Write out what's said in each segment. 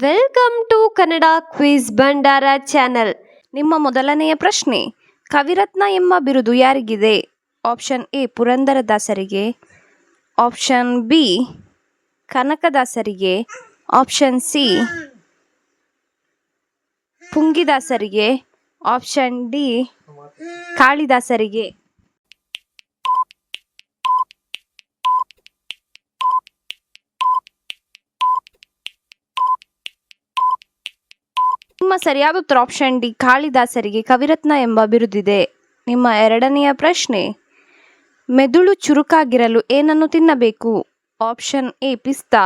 Welcome to Kannada quiz Bhandara channel. ನಿಮ್ಮ ಮೊದಲನೆಯ ಪ್ರಶ್ನೆ, ಕವಿರತ್ನ ಎಂಬ ಬಿರುದು ಯಾರಿಗಿದೆ? ಆಪ್ಷನ್ ಎ ಪುರಂದರದಾಸರಿಗೆ, ಆಪ್ಷನ್ ಬಿ ಕನಕದಾಸರಿಗೆ, ಆಪ್ಷನ್ ಸಿ ಪುಂಗಿದಾಸರಿಗೆ, ಆಪ್ಷನ್ ಡಿ ಕಾಳಿದಾಸರಿಗೆ. ನಿಮ್ಮ ಸರಿಯಾದ ಉತ್ತರ ಆಪ್ಷನ್ ಡಿ ಕಾಳಿದಾಸರಿಗೆ ಕವಿರತ್ನ ಎಂಬ ಬಿರುದಿದೆ. ನಿಮ್ಮ ಎರಡನೆಯ ಪ್ರಶ್ನೆ, ಮೆದುಳು ಚುರುಕಾಗಿರಲು ಏನನ್ನು ತಿನ್ನಬೇಕು? ಆಪ್ಷನ್ ಎ ಪಿಸ್ತಾ,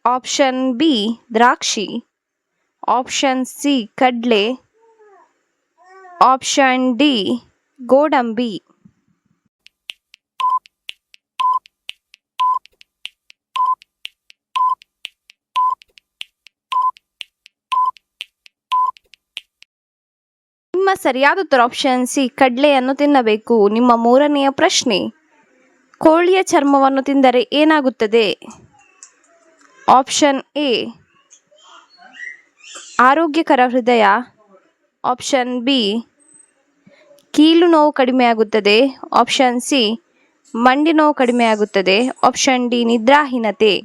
ಆಪ್ಷನ್ ಬಿ ದ್ರಾಕ್ಷಿ, ಆಪ್ಷನ್ ಸಿ ಕಡ್ಲೆ, ಆಪ್ಷನ್ ಡಿ ಗೋಡಂಬಿ. ನಿಮ್ಮ ಸರಿಯಾದ ಉತ್ತರ ಆಪ್ಷನ್ ಸಿ ಕಡ್ಲೆಯನ್ನು ತಿನ್ನಬೇಕು. ನಿಮ್ಮ ಮೂರನೆಯ ಪ್ರಶ್ನೆ, ಕೋಳಿಯ ಚರ್ಮವನ್ನು ತಿಂದರೆ ಏನಾಗುತ್ತದೆ? ಆಪ್ಷನ್ ಎ ಆರೋಗ್ಯಕರ ಹೃದಯ, ಆಪ್ಷನ್ ಬಿ ಕೀಲು ನೋವು ಕಡಿಮೆಯಾಗುತ್ತದೆ, ಆಪ್ಷನ್ ಸಿ ಮಂಡಿ ನೋವು ಕಡಿಮೆಯಾಗುತ್ತದೆ, ಆಪ್ಷನ್ ಡಿ ನಿದ್ರಾಹೀನತೆ.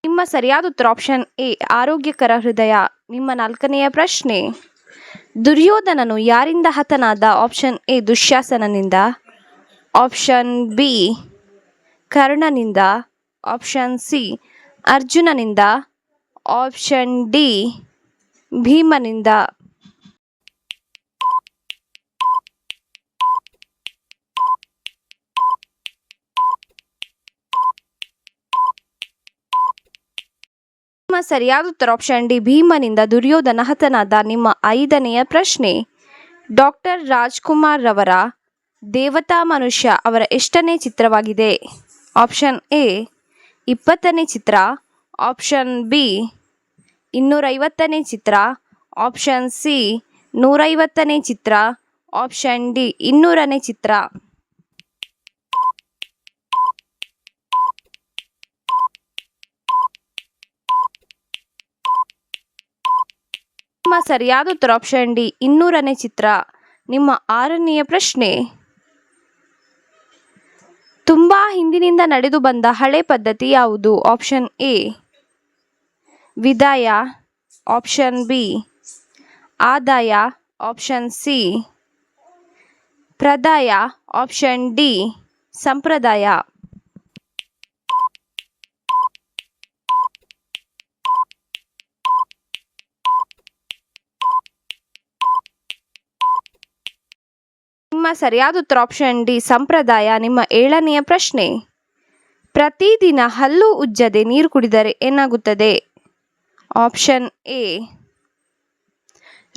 ನಿಮ್ಮ ಸರಿಯಾದ ಉತ್ತರ ಆಪ್ಷನ್ ಎ ಆರೋಗ್ಯಕರ ಹೃದಯ. ನಿಮ್ಮ ನಾಲ್ಕನೆಯ ಪ್ರಶ್ನೆ, ದುರ್ಯೋಧನನು ಯಾರಿಂದ ಹತನಾದ? ಆಪ್ಷನ್ ಎ ದುಶ್ಯಾಸನನಿಂದ, ಆಪ್ಷನ್ ಬಿ ಕರ್ಣನಿಂದ, ಆಪ್ಷನ್ ಸಿ ಅರ್ಜುನನಿಂದ, ಆಪ್ಷನ್ ಡಿ ಭೀಮನಿಂದ. ನಿಮ್ಮ ಸರಿಯಾದ ಉತ್ತರ ಆಪ್ಷನ್ ಡಿ ಭೀಮನಿಂದ ದುರ್ಯೋಧನ ಹತನಾದ. ನಿಮ್ಮ ಐದನೆಯ ಪ್ರಶ್ನೆ, ಡಾಕ್ಟರ್ ರಾಜ್ಕುಮಾರ್ ರವರ ದೇವತಾ ಮನುಷ್ಯ ಅವರ ಎಷ್ಟನೇ ಚಿತ್ರವಾಗಿದೆ? ಆಪ್ಷನ್ ಎ 20ನೇ ಚಿತ್ರ, ಆಪ್ಷನ್ ಬಿ 250ನೇ ಚಿತ್ರ, ಆಪ್ಷನ್ ಸಿ 150ನೇ ಚಿತ್ರ, ಆಪ್ಷನ್ ಡಿ 200ನೇ ಚಿತ್ರ. ನಿಮ್ಮ ಸರಿಯಾದ ಉತ್ತರ ಆಪ್ಷನ್ ಡಿ 200ನೇ ಚಿತ್ರ. ನಿಮ್ಮ ಆರನೆಯ ಪ್ರಶ್ನೆ, ತುಂಬಾ ಹಿಂದಿನಿಂದ ನಡೆದು ಬಂದ ಹಳೆ ಪದ್ಧತಿ ಯಾವುದು? ಆಪ್ಷನ್ ಎ ವಿದಾಯ, ಆಪ್ಷನ್ ಬಿ ಆದಾಯ, ಆಪ್ಷನ್ ಸಿ ಪ್ರದಾಯ, ಆಪ್ಷನ್ ಡಿ ಸಂಪ್ರದಾಯ. ನಿಮ್ಮ ಸರಿಯಾದ ಉತ್ತರ ಆಪ್ಷನ್ ಡಿ ಸಂಪ್ರದಾಯ. ನಿಮ್ಮ ಏಳನೆಯ ಪ್ರಶ್ನೆ, ಪ್ರತಿದಿನ ಹಲ್ಲು ಉಜ್ಜದೆ ನೀರು ಕುಡಿದರೆ ಏನಾಗುತ್ತದೆ? ಆಪ್ಷನ್ ಎ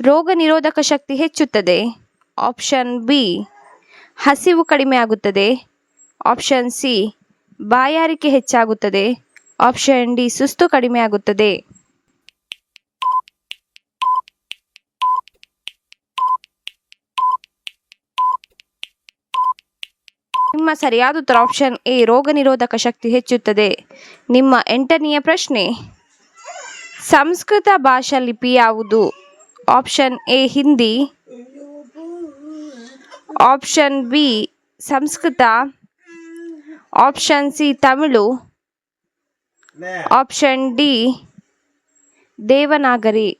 ರೋಗ ನಿರೋಧಕ ಶಕ್ತಿ ಹೆಚ್ಚುತ್ತದೆ, ಆಪ್ಷನ್ ಬಿ ಹಸಿವು ಕಡಿಮೆ ಆಗುತ್ತದೆ, ಆಪ್ಷನ್ ಸಿ ಬಾಯಾರಿಕೆ ಹೆಚ್ಚಾಗುತ್ತದೆ, ಆಪ್ಷನ್ ಡಿ ಸುಸ್ತು ಕಡಿಮೆ ಆಗುತ್ತದೆ. ನಿಮ್ಮ ಸರಿಯಾದ ಉತ್ತರ ಆಪ್ಷನ್ ಎ ರೋಗ ನಿರೋಧಕ ಶಕ್ತಿ ಹೆಚ್ಚುತ್ತದೆ. ನಿಮ್ಮ ಎಂಟನೆಯ ಪ್ರಶ್ನೆ, ಸಂಸ್ಕೃತ ಭಾಷಾ ಲಿಪಿ ಯಾವುದು? Option A Hindi, option B Sanskrit, option C Tamil, option D Devanagari.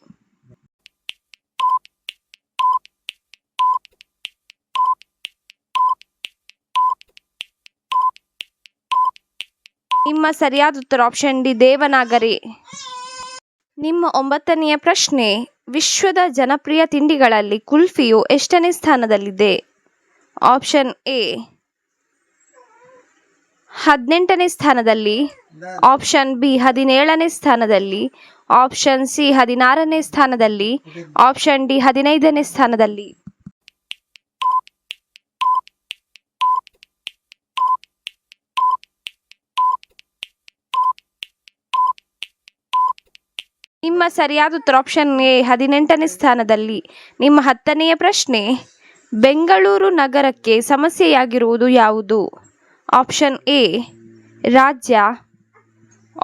ನಿಮ್ಮ ಸರಿಯಾದ ಉತ್ತರ ಆಪ್ಷನ್ ಡಿ ದೇವನಾಗರಿ. ನಿಮ್ಮ ಒಂಬತ್ತನೆಯ ಪ್ರಶ್ನೆ, ವಿಶ್ವದ ಜನಪ್ರಿಯ ತಿಂಡಿಗಳಲ್ಲಿ ಕುಲ್ಫಿಯು ಎಷ್ಟನೇ ಸ್ಥಾನದಲ್ಲಿದೆ? ಆಪ್ಷನ್ ಎ 18ನೇ ಸ್ಥಾನದಲ್ಲಿ, ಆಪ್ಷನ್ ಬಿ 17ನೇ ಸ್ಥಾನದಲ್ಲಿ, ಆಪ್ಷನ್ ಸಿ 16ನೇ ಸ್ಥಾನದಲ್ಲಿ, ಆಪ್ಷನ್ ಡಿ 15ನೇ ಸ್ಥಾನದಲ್ಲಿ. ನಿಮ್ಮ ಸರಿಯಾದ ಉತ್ತರ ಆಪ್ಷನ್ ಎ 18ನೇ ಸ್ಥಾನದಲ್ಲಿ. ನಿಮ್ಮ 10ನೆಯ ಪ್ರಶ್ನೆ, ಬೆಂಗಳೂರು ನಗರಕ್ಕೆ ಸಮಸ್ಯೆಯಾಗಿರುವುದು ಯಾವುದು? ಆಪ್ಷನ್ ಎ ರಾಜ್ಯ,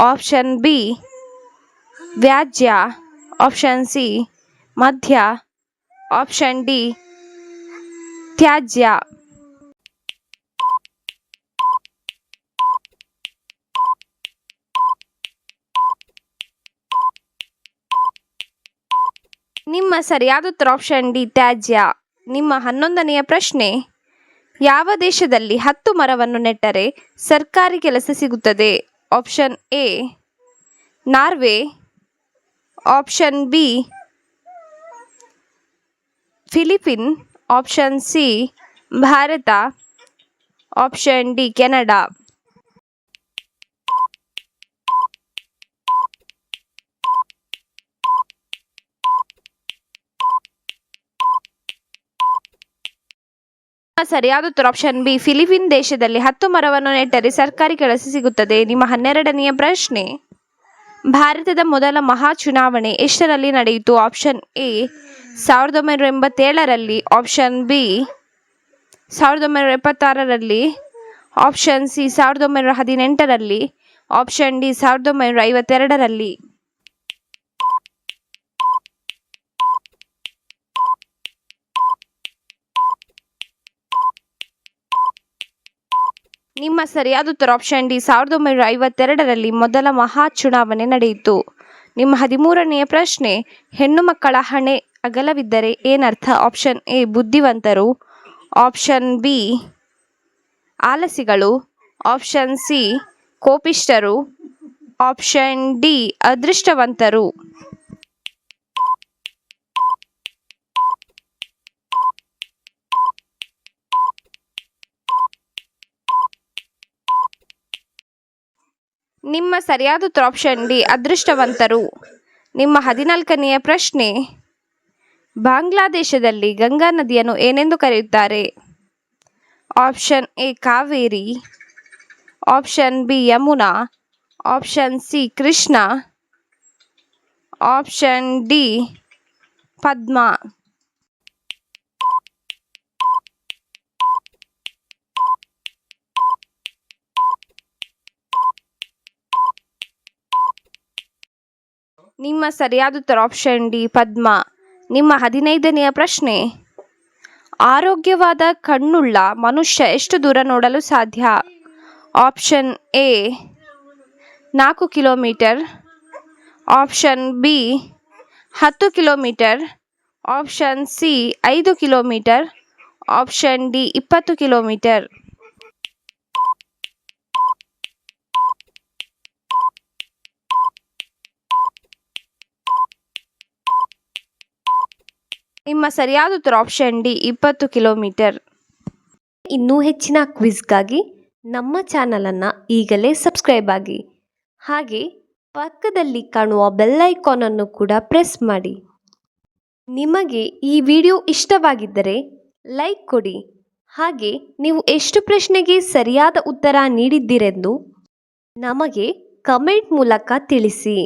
ಆಪ್ಷನ್ ಬಿ ವ್ಯಾಜ್ಯ, ಆಪ್ಷನ್ ಸಿ ಮದ್ಯ, ಆಪ್ಷನ್ ಡಿ ತ್ಯಾಜ್ಯ. ನಿಮ್ಮ ಸರಿಯಾದ ಉತ್ತರ ಆಪ್ಷನ್ ಡಿ ತ್ಯಾಜ್ಯ. ನಿಮ್ಮ 11ನೆಯ ಪ್ರಶ್ನೆ, ಯಾವ ದೇಶದಲ್ಲಿ 10 ಮರವನ್ನು ನೆಟ್ಟರೆ ಸರ್ಕಾರಿ ಕೆಲಸ ಸಿಗುತ್ತದೆ? Option A Norway, option B Philippine, option C Bharat, option D Canada. ಸರಿಯಾದ ಉತ್ತರ ಆಪ್ಷನ್ ಬಿ ಫಿಲಿಪಿನ್ ದೇಶದಲ್ಲಿ 10 ಮರವನ್ನು ನೆಟ್ಟರೆ ಸರ್ಕಾರಿ ಕೆಲಸ ಸಿಗುತ್ತದೆ. ನಿಮ್ಮ 12ನೆಯ ಪ್ರಶ್ನೆ, ಭಾರತದ ಮೊದಲ ಮಹಾ ಚುನಾವಣೆ ಎಷ್ಟರಲ್ಲಿ ನಡೆಯಿತು? ಆಪ್ಷನ್ ಎ 1987ರಲ್ಲಿ, ಆಪ್ಷನ್ ಬಿ 1976ರಲ್ಲಿ, ಆಪ್ಷನ್ ಸಿ 1918ರಲ್ಲಿ, ಆಪ್ಷನ್ ಡಿ 1952ರಲ್ಲಿ. ನಿಮ್ಮ ಸರಿಯಾದ ಉತ್ತರ ಆಪ್ಷನ್ ಡಿ 1952ರಲ್ಲಿ ಮೊದಲ ಮಹಾ ಚುನಾವಣೆ ನಡೆಯಿತು. ನಿಮ್ಮ 13ನೆಯ ಪ್ರಶ್ನೆ, ಹೆಣ್ಣು ಮಕ್ಕಳ ಹಣೆ ಅಗಲವಿದ್ದರೆ ಏನರ್ಥ? ಆಪ್ಷನ್ ಎ ಬುದ್ಧಿವಂತರು, ಆಪ್ಷನ್ ಬಿ ಆಲಸಿಗಳು, ಆಪ್ಷನ್ ಸಿ ಕೋಪಿಷ್ಠರು, ಆಪ್ಷನ್ ಡಿ ಅದೃಷ್ಟವಂತರು. ನಿಮ್ಮ ಸರಿಯಾದ ಉತ್ತರ ಆಪ್ಷನ್ ಡಿ ಅದೃಷ್ಟವಂತರು. ನಿಮ್ಮ 14ನೆಯ ಪ್ರಶ್ನೆ, ಬಾಂಗ್ಲಾದೇಶದಲ್ಲಿ ಗಂಗಾ ನದಿಯನ್ನು ಏನೆಂದು ಕರೆಯುತ್ತಾರೆ? Option A Kaveri, option B Yamuna, option C Krishna, option D Padma. ನಿಮ್ಮ ಸರಿಯಾದ ಉತ್ತರ ಆಪ್ಷನ್ ಡಿ ಪದ್ಮ. ನಿಮ್ಮ 15ನೆಯ ಪ್ರಶ್ನೆ, ಆರೋಗ್ಯವಾದ ಕಣ್ಣುಳ್ಳ ಮನುಷ್ಯ ಎಷ್ಟು ದೂರ ನೋಡಲು ಸಾಧ್ಯ? Option A 4 kilometre, option B 10 kilometre, option C 5 kilometre, option D 20 kilometre. ನಿಮ್ಮ ಸರಿಯಾದ ಉತ್ತರ ಆಪ್ಷನ್ ಡಿ 20 ಕಿಲೋಮೀಟರ್. ಇನ್ನೂ ಹೆಚ್ಚಿನ ಕ್ವಿಜ್ಗಾಗಿ ನಮ್ಮ ಚಾನಲನ್ನು ಈಗಲೇ ಸಬ್ಸ್ಕ್ರೈಬ್ ಆಗಿ, ಹಾಗೆ ಪಕ್ಕದಲ್ಲಿ ಕಾಣುವ ಬೆಲ್ ಐಕಾನ್ ಅನ್ನು ಕೂಡ ಪ್ರೆಸ್ ಮಾಡಿ. ನಿಮಗೆ ಈ ವಿಡಿಯೋ ಇಷ್ಟವಾಗಿದ್ದರೆ ಲೈಕ್ ಕೊಡಿ, ಹಾಗೆ ನೀವು ಎಷ್ಟು ಪ್ರಶ್ನೆಗೆ ಸರಿಯಾದ ಉತ್ತರ ನೀಡಿದ್ದೀರೆಂದು ನಮಗೆ ಕಮೆಂಟ್ ಮೂಲಕ ತಿಳಿಸಿ.